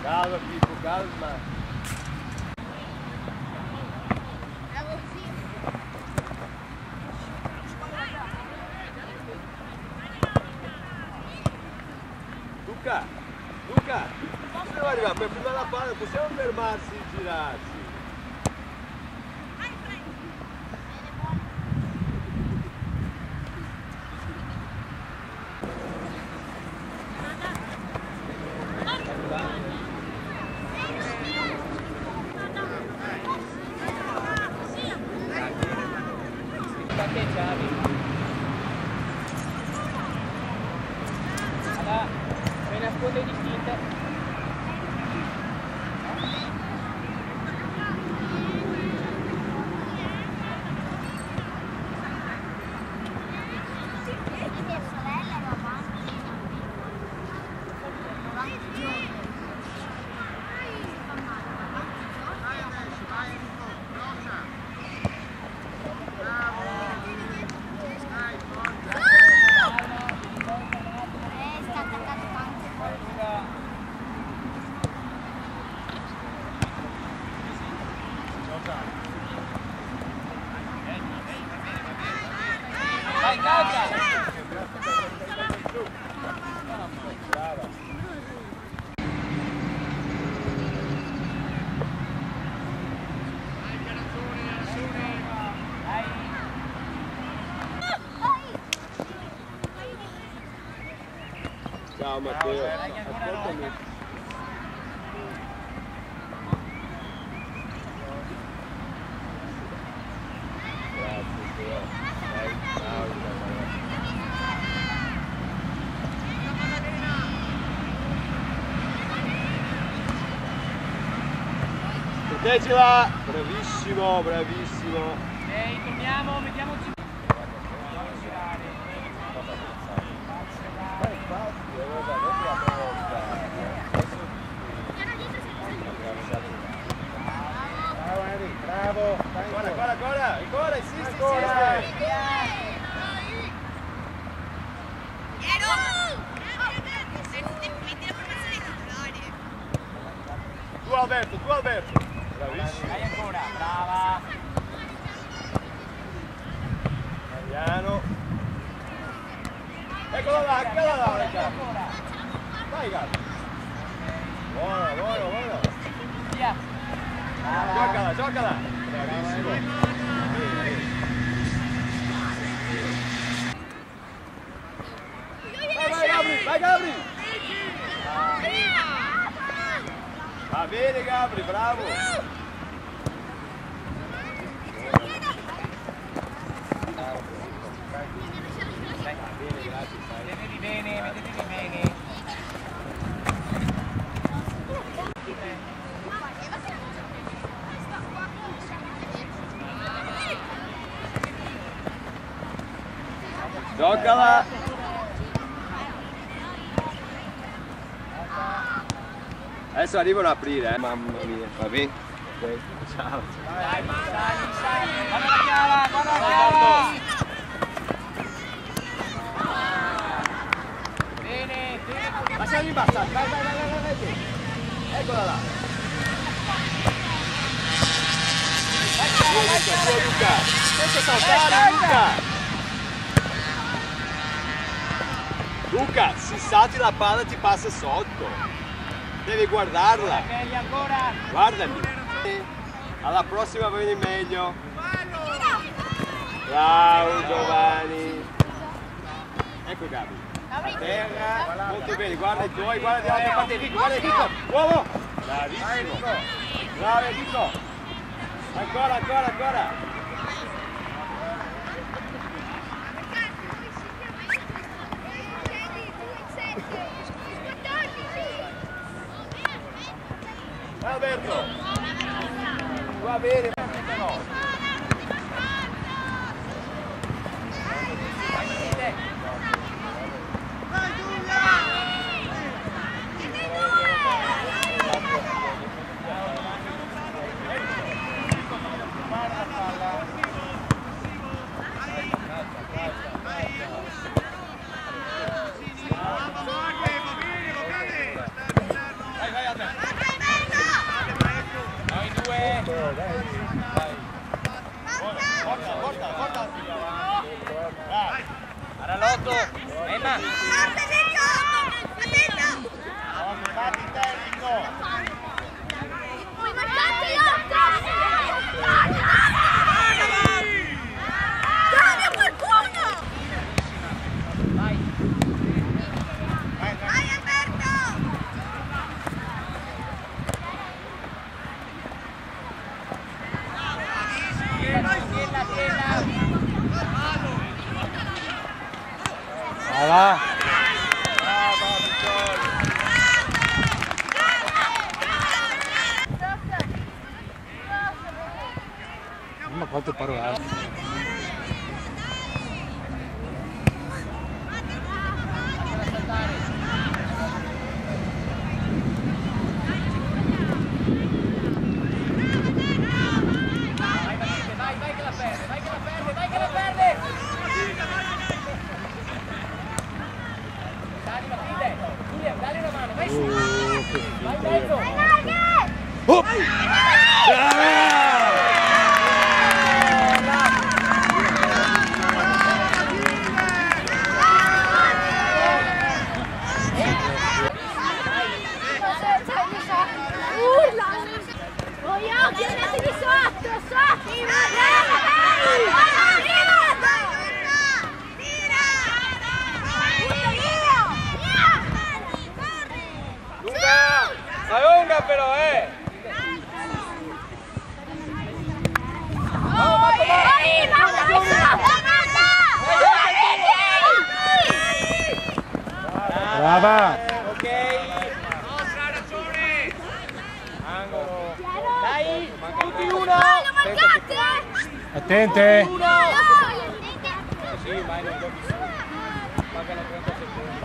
Calma, Pipo, calma. Luca, possiamo arrivare per prima la palla, possiamo fermarsi e girarci. Appena sponde distinte. Vai, calca! Ciao Matteo, ascoltami. Proteggila! Bravissimo, bravissimo! Torniamo, mettiamoci. Bravo! Ancora, insisti! Tu Alberto! Bravissimo! Dai ancora, brava! Mariano! Eccola là, ragazzi! Vai Gabri! Buono! Via! Giocala! Bravissimo! Vai Gabri! Va bene Gabri, bravo! Mettetevi bene! Giocala! Adesso arrivano a aprire, mamma mia. Va bene? Ok, ciao. Dai! Guarda la chiave! Bene! Lasciali imbassati, vai! Eccola là! Vai, Luca! Senza saltare, Luca! Luca, se salti la palla ti passa sotto! Devi guardarla! Guardami! Alla prossima vieni meglio! Bravo Giovanni! Ecco Gabi! A terra! Molto bene! Guarda i tuoi! Guarda di altra parte Enrico! Guarda Enrico! Uomo! Bravissimo! Bravo Enrico! Ancora! Alberto! Va bene! Porta. Aralotto, Emma. Va. Ma quante parole. Oh! Lunga però, Brava! Ok! Nostra ragione! Angolo! Dai! Tutti uno! Attente! Uno! Sì, vai, non giochi su. Mancano 30 secondi.